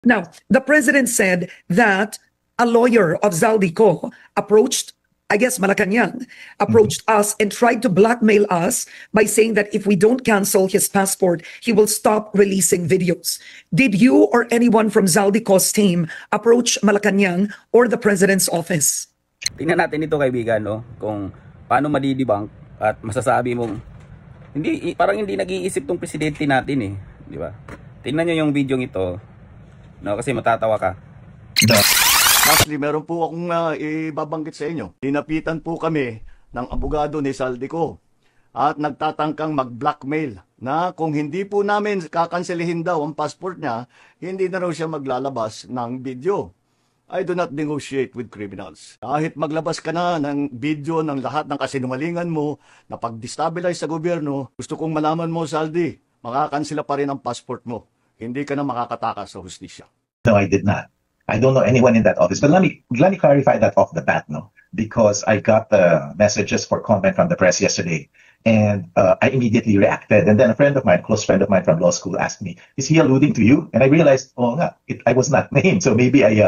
Now, the president said that a lawyer of Zaldico approached, I guess Malacanang, approached us and tried to blackmail us by saying that if we don't cancel his passport, he will stop releasing videos. Did you or anyone from Zaldico's team approach Malacanang or the president's office? Tingnan natin ito, kaibigan, no? Kung paano madidibang at masasabi mong parang hindi nag-iisip tong presidente natin eh, di ba? Tingnan niyo yung video ito, no? Kasi matatawa ka. Lastly, meron po akong ibabanggit sa inyo. Dinapitan po kami ng abogado ni Zaldico at nagtatangkang mag-blackmail na kung hindi po namin kakanselihin daw ang passport niya, hindi na raw siya maglalabas ng video. I do not negotiate with criminals. Kahit maglabas ka na ng video ng lahat ng kasinungalingan mo na pag-destabilize sa gobyerno, gusto kong malaman mo, Zaldi, makakansela pa rin ang passport mo. Hindi ka na makakatakas sa hustisya. No, I did not. I don't know anyone in that office. But let me clarify that off the bat, no? Because I got the messages for comment from the press yesterday. And I immediately reacted. And then a friend of mine, close friend of mine from law school, asked me, "Is he alluding to you?" And I realized, I was not named. So maybe I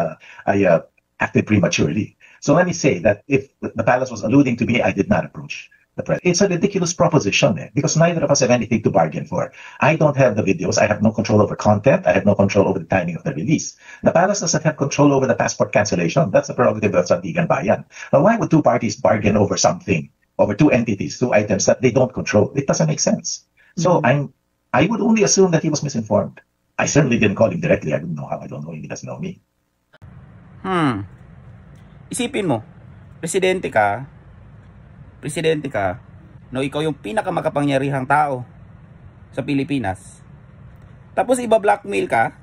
acted prematurely. So let me say that if the palace was alluding to me, I did not approach the president. It's a ridiculous proposition, because neither of us have anything to bargain for. I don't have the videos. I have no control over content. I have no control over the timing of the release. The palace doesn't have control over the passport cancellation. That's the prerogative of Sandigan Bayan. Now, why would two parties bargain over something? Over two entities, two items that they don't control? It doesn't make sense. So I would only assume that he was misinformed. I certainly didn't call him directly. I don't know how. I don't know him. He doesn't know me. Isipin mo, presidente ka, no, ikaw yung pinakamakapangyarihang tao sa Pilipinas. Tapos iba-blackmail ka,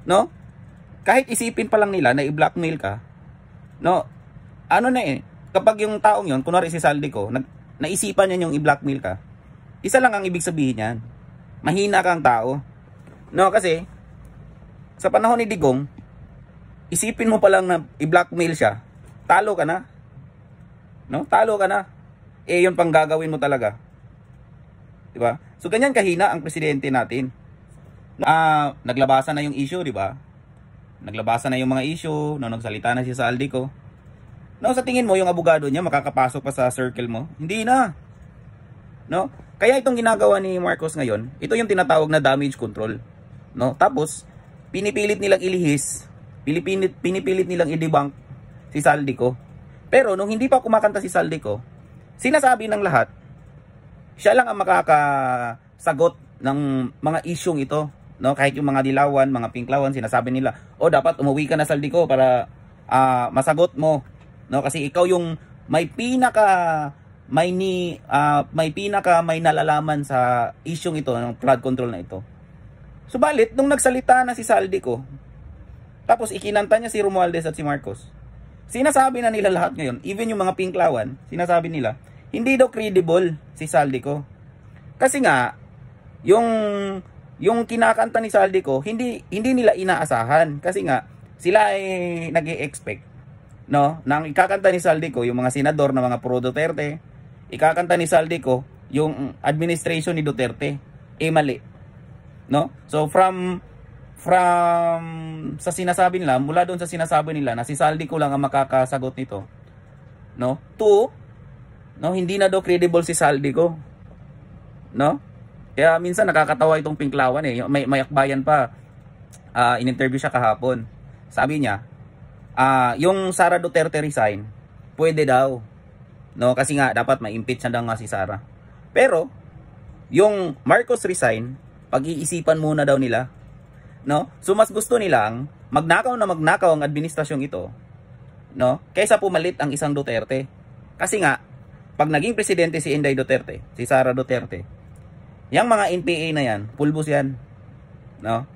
no? Kahit isipin pa lang nila na i-blackmail ka, no? Ano na eh, kapag yung taong yon, kunwari si Zaldico, naisipan niya yung i-blackmail ka, isa lang ang ibig sabihin niyan. Mahina kang tao. No, kasi sa panahon ni Digong, isipin mo pa lang na i-blackmail siya, talo ka na. No? Talo ka na. Eh, yun pang gagawin mo talaga. Diba? So, ganyan kahina ang presidente natin. Naglabasan na yung issue, diba? Naglabasan na yung mga issue, no, nagsalita na si Zaldico. No, sa tingin mo, yung abogado niya makakapasok pa sa circle mo? Hindi na. No? Kaya itong ginagawa ni Marcos ngayon, ito yung tinatawag na damage control. No? Tapos, pinipilit nilang ilihis, pinipilit nilang i-debunk si Zaldico. Pero nung hindi pa kumakanta si Zaldico, sinasabi ng lahat, siya lang ang makakasagot ng mga isyung ito. No? Kahit yung mga dilawan, mga pinklawan, sinasabi nila, dapat umuwi ka na, Zaldico, para masagot mo. No? Kasi ikaw yung may may nalalaman sa isyung ito, ng flood control na ito. Subalit, nung nagsalita na si Zaldico, tapos ikinanta niya si Romualdez at si Marcos, sinasabi na nila lahat ngayon, even yung mga pinklawan, sinasabi nila, hindi daw credible si Zaldico. Kasi nga, yung kinakanta ni Zaldico, hindi nila inaasahan. Kasi nga, sila ay nag-e-expect, no? Nang ikakanta ni Zaldico, yung mga senador na mga pro-Duterte, ikakanta ni Zaldico, yung administration ni Duterte, mali. No? So, from sa sinasabi nila, mula doon sa sinasabi nila na si Zaldico lang ang makakasagot nito, no? No, hindi na daw credible si Zaldico, no? Kaya minsan nakakatawa itong pinklawan eh. May akbayan pa, in-interview siya kahapon. Sabi niya, yung Sara Duterte resign, pwede daw, no? Kasi nga dapat ma-impeach na daw nga si Sara. Pero yung Marcos resign, pag-iisipan muna daw nila. No? So mas gusto nilang magnakaw ang administrasyong ito, no? Kaysa pumalit ang isang Duterte. Kasi nga pag naging presidente si Inday Duterte, si Sara Duterte, yung mga NPA na yan, pulbos yan, no?